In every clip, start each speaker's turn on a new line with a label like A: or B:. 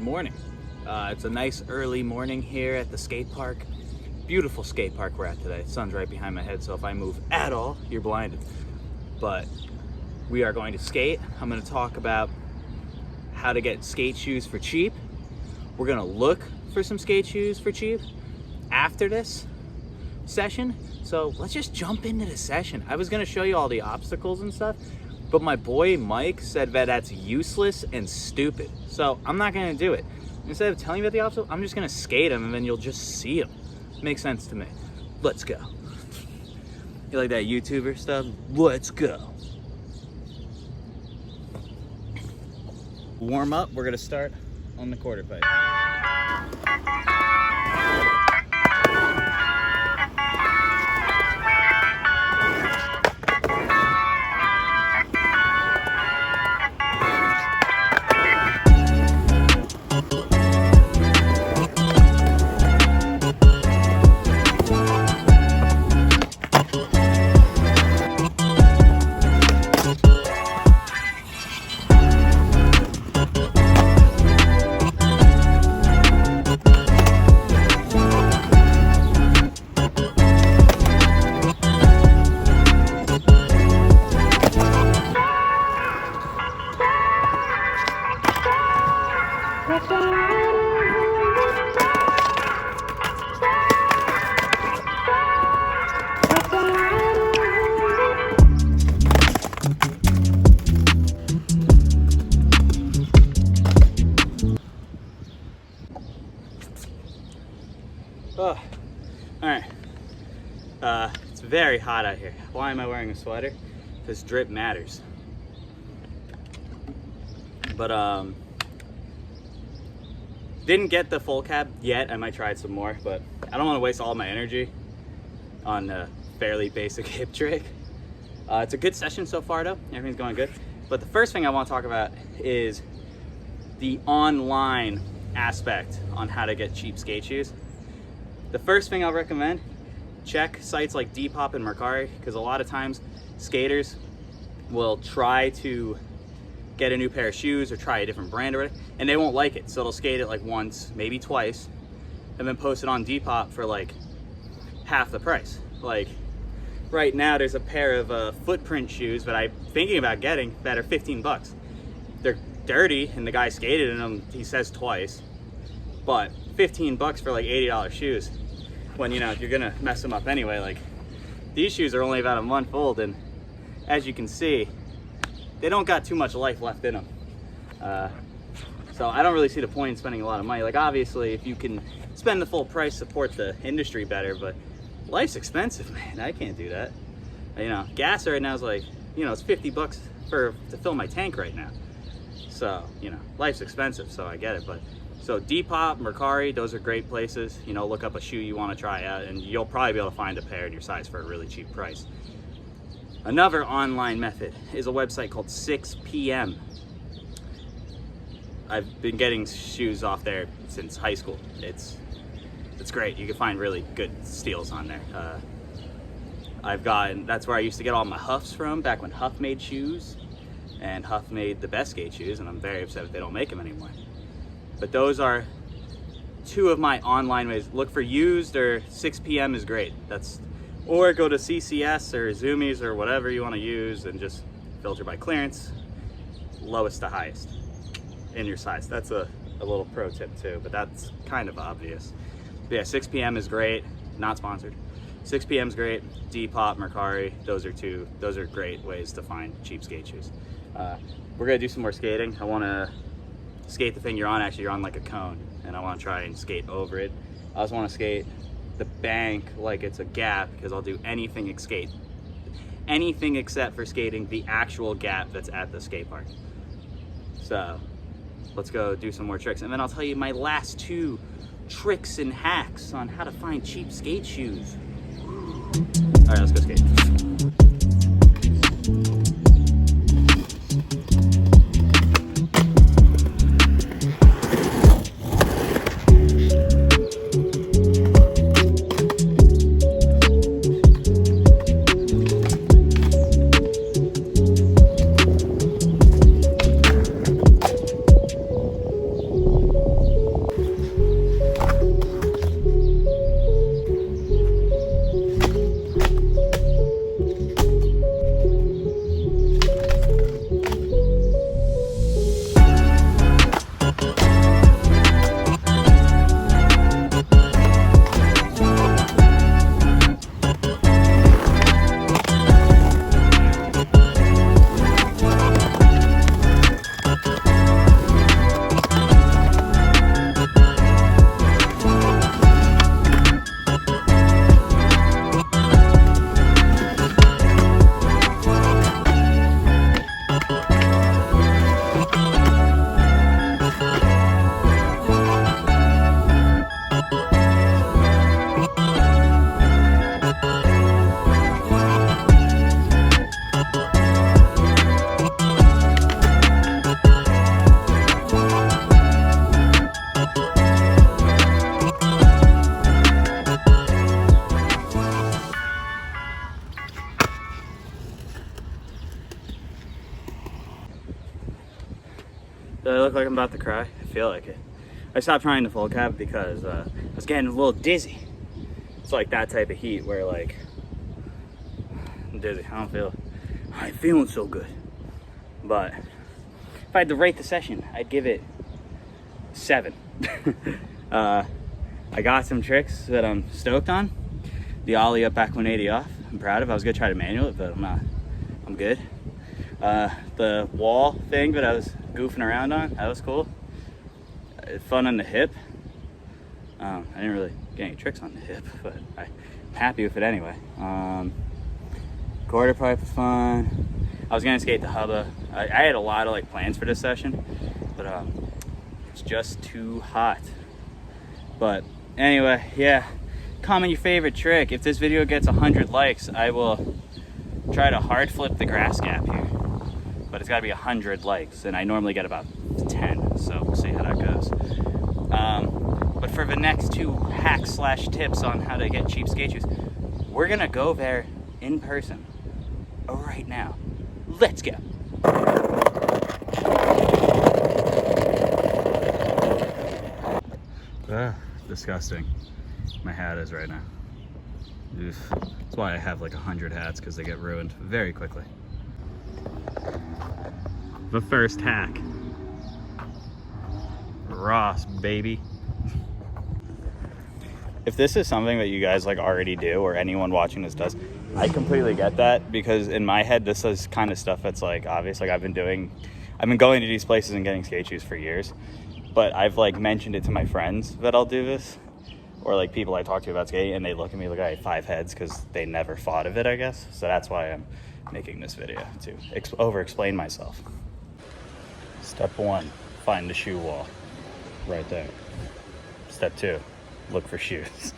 A: morning. It's a nice early morning here at the skate park. Beautiful skate park we're at today. The sun's right behind my head, so if I move at all, you're blinded. But we are going to skate. I'm going to talk about how to get skate shoes for cheap. We're going to look for some skate shoes for cheap after this session. So let's just jump into the session. I was going to show you all the obstacles and stuff, but my boy Mike said that that's useless and stupid. So I'm not going to do it. Instead of telling you about the obstacles, I'm just going to skate them and then you'll just see them. Makes sense to me. Let's go. You like that YouTuber stuff? Let's go. Warm up, we're gonna start on the quarter pipe. Oh, all right. It's very hot out here. Why am I wearing a sweater? Because drip matters. But didn't get the full cap yet. I might try it some more, but I don't want to waste all my energy on a fairly basic hip trick. It's a good session so far though. Everything's going good. But the first thing I want to talk about is the online aspect on how to get cheap skate shoes. The first thing I'll recommend, check sites like Depop and Mercari, because a lot of times skaters will try to get a new pair of shoes or try a different brand or whatever, and they won't like it. So they'll skate it like once, maybe twice, and then post it on Depop for like half the price. Like right now there's a pair of Footprint shoes that I'm thinking about getting that are 15 bucks. They're dirty and the guy skated in them, he says twice, but 15 bucks for like $80 shoes when, you know, you're gonna mess them up anyway. Like, these shoes are only about a month old, and as you can see, they don't got too much life left in them. So I don't really see the point in spending a lot of money. Like, obviously, if you can spend the full price, support the industry better, but life's expensive, man. I can't do that. You know, gas right now is like, you know, it's 50 bucks to fill my tank right now. So, you know, life's expensive, so I get it. But so Depop, Mercari, those are great places. You know, look up a shoe you want to try out and you'll probably be able to find a pair in your size for a really cheap price. Another online method is a website called 6PM. I've been getting shoes off there since high school. It's great. You can find really good steals on there. That's where I used to get all my Huffs from back when Huff made shoes, and Huff made the best skate shoes, and I'm very upset that they don't make them anymore. But those are two of my online ways. Look for used, or 6PM is great. Or go to CCS or Zoomies or whatever you want to use and just filter by clearance, lowest to highest in your size. That's a little pro tip too, but that's kind of obvious. But yeah, 6PM is great, not sponsored. 6PM is great. Depop, Mercari, those are great ways to find cheap skate shoes. We're gonna do some more skating. I wanna skate the thing you're on. Actually, you're on like a cone, and I want to try and skate over it. I also want to skate the bank like it's a gap, because I'll do anything except for skating the actual gap that's at the skate park. So let's go do some more tricks, and then I'll tell you my last 2 tricks and hacks on how to find cheap skate shoes. All right, let's go skate. like I'm about to cry? I feel like it. I stopped trying the full cab because I was getting a little dizzy. It's like that type of heat where like I'm dizzy. I ain't feeling so good. But if I had to rate the session, I'd give it 7. I got some tricks that I'm stoked on. The ollie up back 180 off, I'm proud of. I was gonna try to manual it, but I'm good. The wall thing that I was goofing around on, that was cool. Fun on the hip. I didn't really get any tricks on the hip, but I'm happy with it anyway. Quarter pipe was fun. I was gonna skate the hubba. I had a lot of like plans for this session, but it's just too hot. But anyway, yeah, comment your favorite trick. If this video gets 100 likes, I will try to hard flip the grass gap here, but it's got to be 100 likes, and I normally get about 10, so we'll see how that goes. But for the next 2 hacks / tips on how to get cheap skate shoes, we're gonna go there in person right now. Let's go. Disgusting. My hat is right now. Oof. That's why I have like 100 hats, because they get ruined very quickly. The first hack. Ross, baby. If this is something that you guys like already do, or anyone watching this does, I completely get that, because in my head this is kind of stuff that's like obvious. Like I've been going to these places and getting skate shoes for years, but I've like mentioned it to my friends that I'll do this, or like people I talk to about skating, and they look at me like I have 5 heads, because they never thought of it, I guess. So that's why I'm making this video, to over-explain myself. Step 1, find the shoe wall. Right there. Step 2, look for shoes.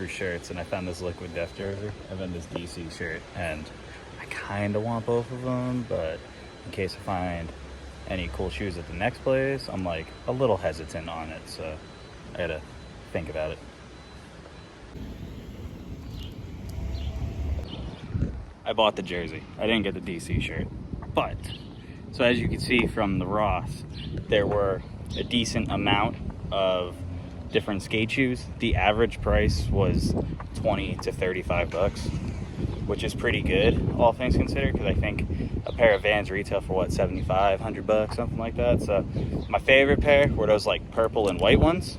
A: Shirts, and I found this Liquid Death jersey and then this DC shirt, and I kind of want both of them, but in case I find any cool shoes at the next place, I'm like a little hesitant on it, so I gotta think about it. I bought the jersey. I didn't get the DC shirt, but so as you can see from the Ross, there were a decent amount of different skate shoes. The average price was 20 to 35 bucks, which is pretty good, all things considered, because I think a pair of Vans retail for what, 75, 100 bucks, something like that. So my favorite pair were those like purple and white ones,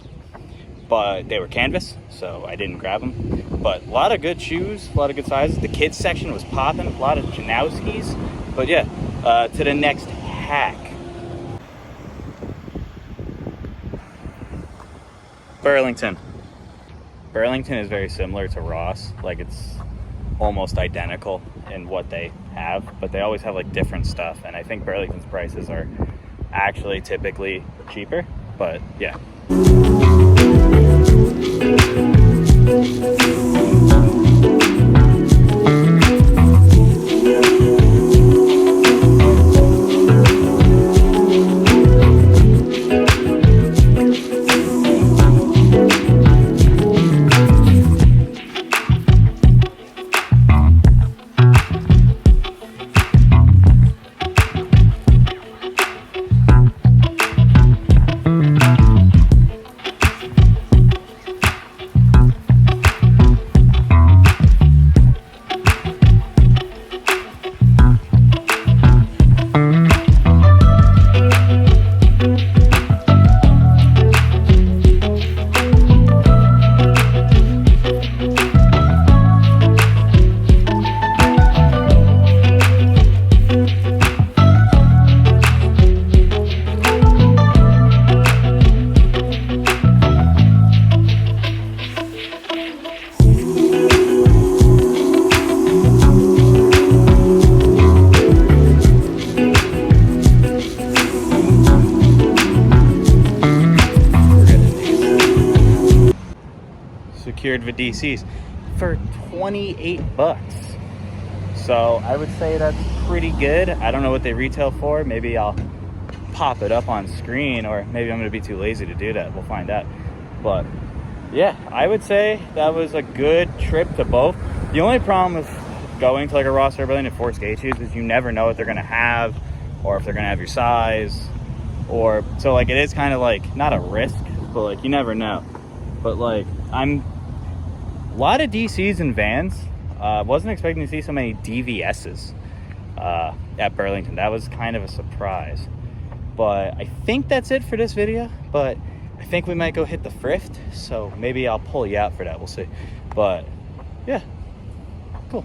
A: but they were canvas, so I didn't grab them. But a lot of good shoes, a lot of good sizes. The kids section was popping, a lot of Janowskis. But yeah, to the next hack. Burlington. Burlington is very similar to Ross. Like it's almost identical in what they have, but they always have like different stuff. And I think Burlington's prices are actually typically cheaper, but yeah. secured the DCs for 28 bucks. So I would say that's pretty good. I don't know what they retail for. Maybe I'll pop it up on screen, or maybe I'm gonna be too lazy to do that. We'll find out. But yeah, I would say that was a good trip to both. The only problem with going to like a Ross or Burlington for skate shoes is you never know what they're gonna have, or if they're gonna have your size, or so like it is kind of like not a risk, but like you never know. But like I'm a lot of DCs and Vans. Wasn't expecting to see so many DVSs at Burlington. That was kind of a surprise. But I think that's it for this video. But I think we might go hit the thrift, so maybe I'll pull you out for that. We'll see. But yeah, cool.